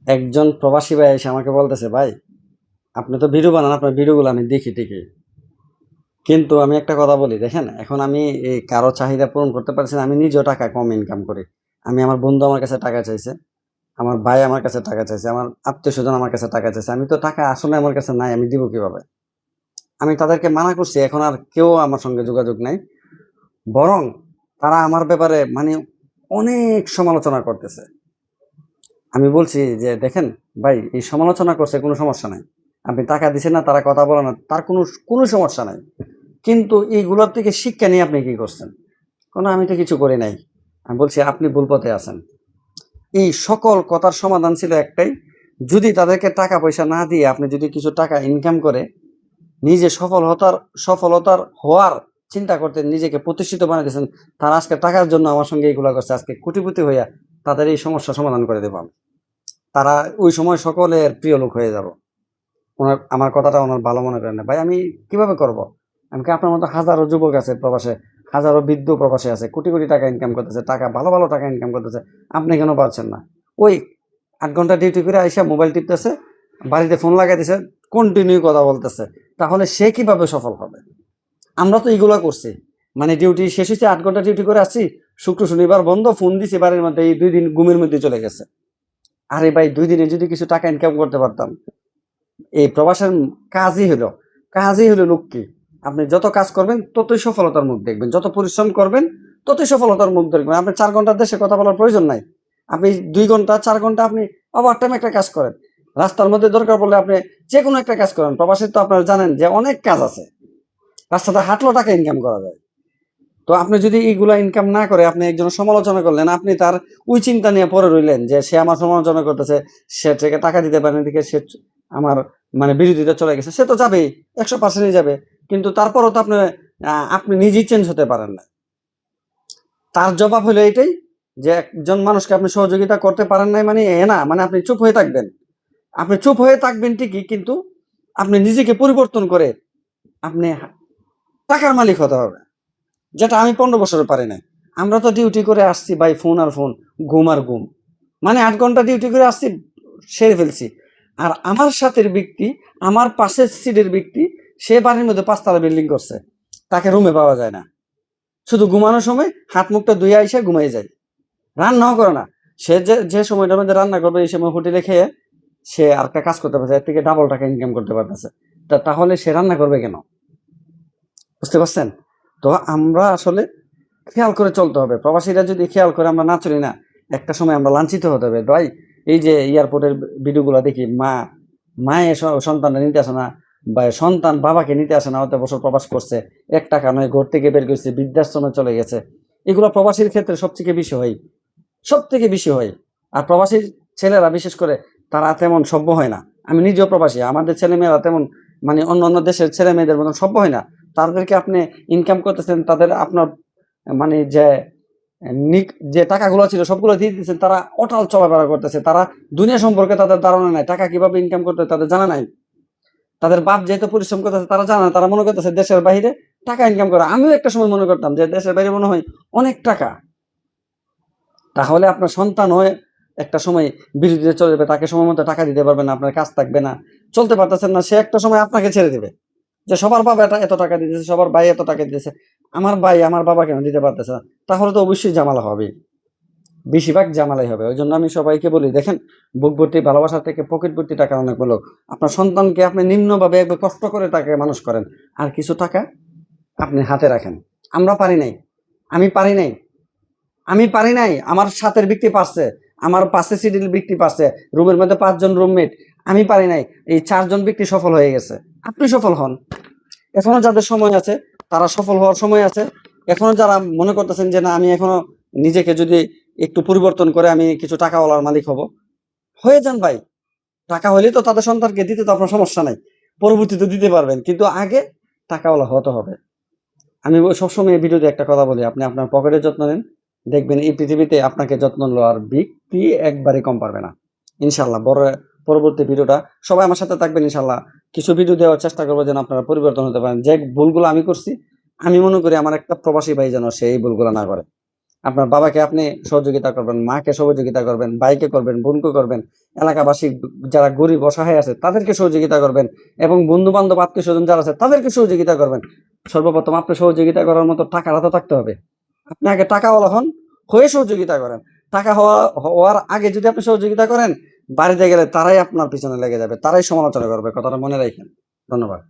একজন প্রবাসী ভাই এসে আমাকে বলতেছে, ভাই আপনি তো ভিডিও বানান, আপনার ভিডিওগুলো আমি দেখি ঠিকই, কিন্তু আমি একটা কথা বলি, দেখেন এখন আমি এই কারো চাহিদা পূরণ করতে পারছি না, আমি নিজেও টাকা কম ইনকাম করি। আমি আমার বন্ধু আমার কাছে টাকা চাইছে, আমার ভাই আমার কাছে টাকা চাইছে, আমার আত্মীয় স্বজন আমার কাছে টাকা চাইছে, আমি তো টাকা আসলে আমার কাছে নাই, আমি দিব কিভাবে? আমি তাদেরকে মানা করছি, এখন আর কেউ আমার সঙ্গে যোগাযোগ নাই। বরং তারা আমার ব্যাপারে মানে অনেক সমালোচনা করতেছে। আমি বলছি যে, দেখেন ভাই, এই সমালোচনা করছে কোনো সমস্যা নাই, আপনি টাকা দিচ্ছেন না, তারা কথা বলে না, তার কোনো কোনো সমস্যা নাই, কিন্তু এইগুলোর থেকে শিক্ষা নিয়ে আপনি কি করছেন? কোনো, আমি তো কিছু করি নাই। আমি বলছি আপনি ভুল পথে আছেন। এই সকল কথার সমাধান ছিল একটাই, যদি তাদেরকে টাকা পয়সা না দিয়ে আপনি যদি কিছু টাকা ইনকাম করে নিজে সফলতার হওয়ার চিন্তা করতেন, নিজেকে প্রতিষ্ঠিত বানাইতেছেন, তারা আজকে টাকার জন্য আমার সঙ্গে এইগুলা করছে, আজকে কোটিপতি হইয়া তাদের এই সমস্যা সমাধান করে দেবো আমি। তারা ওই সময় সকলের প্রিয় লোক হয়ে যাব। ওনার আমার কথাটা ওনার ভালো মনে করেন না। ভাই আমি কিভাবে করব? আমি কি, আপনার মতো হাজারো যুবক আছে প্রবাসে, হাজারো বৃদ্ধ প্রবাসে আছে, কোটি কোটি টাকা ইনকাম করতেছে, টাকা ভালো ভালো টাকা ইনকাম করতেছে, আপনি কেন পারছেন না? ওই 8 ঘন্টা ডিউটি করে আইসা মোবাইল টিপতেছে, বাড়িতে ফোন লাগাইতেছে, কন্টিনিউ কথা বলতেছে, তাহলে সে কিভাবে সফল হবে? আমরা তো এইগুলা করছি, মানে ডিউটি শেষ হয়েছে, 8 ঘন্টা ডিউটি করে আসছি, শুক্র শনিবার বন্ধ, ফোন দিছি বাড়ির মধ্যে, এই 2 দিন ঘুমের মধ্যে চলে গেছে। আরে ভাই, 2 দিনে যদি কিছু টাকা ইনকাম করতে পারতাম। এই প্রবাসের কাজই হলো লক্ষ্মী। আপনি যত কাজ করবেন ততই সফলতার মুখ দেখবেন, যত পরিশ্রম করবেন ততই সফলতার মুখ দেখবেন। আপনি 4 ঘন্টার দেশে কথা বলার প্রয়োজন নাই, আপনি 2 ঘন্টা 4 ঘন্টা আপনি ওভার টাইম একটা কাজ করেন, রাস্তার মধ্যে দরকার পড়লে আপনি যে কোনো একটা কাজ করেন। প্রবাসে তো আপনারা জানেন যে অনেক কাজ আছে, রাস্তাতে হাঁটলেও টাকা ইনকাম করা যায়। তো আপনি যদি এইগুলা ইনকাম না করে আপনি একজনের সমালোচনা করলেন, আপনি তার ওই চিন্তা নিয়ে পড়ে রইলেন যে সে আমার সমালোচনা করতেছে, সে থেকে টাকা দিতে পারেন, এদিকে সে আমার মানে বিরোধিতা চলে গেছে, সে তো যাবেই, 100%ই যাবে। কিন্তু তারপরও তো আপনি নিজেই চেঞ্জ হতে পারেন না। তার জবাব হলো এটাই, যে একজন মানুষকে আপনি সহযোগিতা করতে পারেন নাই মানে এ না মানে আপনি চুপ হয়ে থাকবেন। আপনি চুপ হয়ে থাকবেন ঠিকই, কিন্তু আপনি নিজেকে পরিবর্তন করে আপনি টাকার মালিক হতে হবে, যেটা আমি 15 বছরে পারি নাই। আমরা তো ডিউটি করে আসছি ভাই, ফোন আর ফোন, ঘুম আর ঘুম, মানে 8 ঘন্টা ডিউটি করে আসছি, সেরে ফেলছি। আর আমার সাথের ব্যক্তি, আমার পাশের সিটের ব্যক্তি, সে বাড়ির মধ্যে 5 তলা বিল্ডিং করছে, তাকে রুমে পাওয়া যায় না, শুধু ঘুমানোর সময় হাত মুখটা ধুয়ে আইসা ঘুমাই যায়, রান্নাও করে না। সে যে যে সময়টার মধ্যে রান্না করবে এই সময় হোটেলে খেয়ে সে আর একটা কাজ করতে পারছে, এর থেকে ডাবল টাকা ইনকাম করতে পারতেছে। তাহলে সে রান্না করবে কেন? বুঝতে পারছেন? তো আমরা আসলে খেয়াল করে চলতে হবে। প্রবাসীরা যদি খেয়াল করে আমরা না চলি না, একটা সময় আমরা লাঞ্ছিত হতে হবে ভাই। এই যে এয়ারপোর্টের ভিডিওগুলো দেখি, মায়ের সন্তানরা নিতে আসে না, বা সন্তান বাবাকে নিতে আসে না, অত বছর প্রবাস করছে, 1 টাকা নয়, ঘর থেকে বের করছে, বৃদ্ধাশ্রমে চলে গেছে। এগুলো প্রবাসীর ক্ষেত্রে সবথেকে বেশি হয়, সবথেকে বেশি হয়। আর প্রবাসীর ছেলেরা বিশেষ করে তারা তেমন সভ্য হয় না। আমি নিজেও প্রবাসী, আমাদের ছেলেমেয়েরা তেমন মানে অন্য অন্য দেশের ছেলে মেয়েদের মতন সভ্য হয় না। তাদেরকে আপনি ইনকাম করতেছেন, তাদের আপনার মানে যে টাকাগুলো ছিল সবগুলো দিয়ে দিচ্ছেন, তারা অটাল চলাফেরা করতেছে, তারা দুনিয়া সম্পর্কে তাদের ধারণা নাই, টাকা কিভাবে ইনকাম করতে হয় তাদের জানা নাই। তাদের বাপ যেহেতু পরিশ্রম করতেছে তারা জানে না, তারা মনে করতেছে দেশের বাইরে টাকা ইনকাম করে। আমিও একটা সময় মনে করতাম যে দেশের বাইরে মনে হয় অনেক টাকা, তাহলে আপনার সন্তান হয়ে একটা সময় বিরতিতে চলে যাবে, তাকে সময় মতো টাকা দিতে পারবে না, আপনার কাজ থাকবে না, চলতে পারতেছেন না, সে একটা সময় আপনাকে ছেড়ে দেবে। যে সবার বাবা এত টাকা দিতেছে, সবার ভাই এত টাকা দিতেছে, আমার ভাই আমার বাবা কেন দিতে পারতেছে না? তাহলে তো অবশ্যই ঝামেলা হবে, বেশিরভাগ ঝামেলাই হবে। ওই জন্য আমি সবাইকে বলি, দেখেন, বুক ভর্তি ভালোবাসা থেকে পকেট ভর্তি টাকা অনেক বলো। আপনার সন্তানকে আপনি নিম্নভাবে একবার কষ্ট করে তাকে মানুষ করেন, আর কিছু টাকা আপনি হাতে রাখেন। আমরা পারি নাই, আমি পারি নাই, আমার সাথের ব্যক্তি পারছে, আমার পাশে সিডির ব্যক্তি পারছে, রুমের মধ্যে 5 জন রুমমেট, আমি পারি নাই, এই 4 জন ব্যক্তি সফল হয়ে গেছে। আপনি সফল হন, এখনো যাদের সময় আছে তারা সফল হওয়ার সময় আছে। এখনো যারা মনে করতেছেন যে না, আমি এখনো নিজেকে যদি একটু পরিবর্তন করে আমি কিছু টাকাওয়ালার মালিক হব, হয়ে যান ভাই। টাকা হলেই তো তাদের সন্তানকে দিতে তো আপনার সমস্যা নাই, পরবর্তীতে দিতে পারবেন, কিন্তু আগে টাকাওয়ালা হতে হবে। আমি সবসময় এই ভিডিওতে একটা কথা বলি, আপনি আপনার পকেটের যত্ন নেন, দেখবেন এই পৃথিবীতে আপনাকে যত্ন নেওয়ার ব্যক্তি একবারে কম পারবে না। ইনশাল্লাহ পরবর্তী ভিডিওটা সবাই আমার সাথে থাকবেন ইনশাল্লাহ। কিছু ভিডিও দেওয়ার চেষ্টা করবো যেন আপনারা পরিবর্তন হতে পারেন। যে ভুলগুলো আমি করছি, আমি মনে করি আমার একটা প্রবাসী ভাই যেন সেই ভুলগুলো না করে। আপনার বাবাকে আপনি সহযোগিতা করবেন, মাকে সহযোগিতা করবেন, ভাইকে করবেন, বোনকে করবেন, এলাকাবাসী যারা গরিব অসহায় আছে তাদেরকে সহযোগিতা করবেন এবং বন্ধু-বান্ধব, আত্মীয়স্বজন যারা আছে তাদেরকে সহযোগিতা করবেন। সর্বপ্রথম আপনি সহযোগিতা করার মতো টাকাটা তো থাকতে হবে। আপনি আগে টাকাওয়ালা হন, হয়ে সহযোগিতা করেন। টাকা হওয়ার আগে যদি আপনি সহযোগিতা করেন, বাড়িতে গেলে তারাই আপনার পিছনে লেগে যাবে, তারাই সমালোচনা করবে। কথাটা মনে রাখেন। ধন্যবাদ।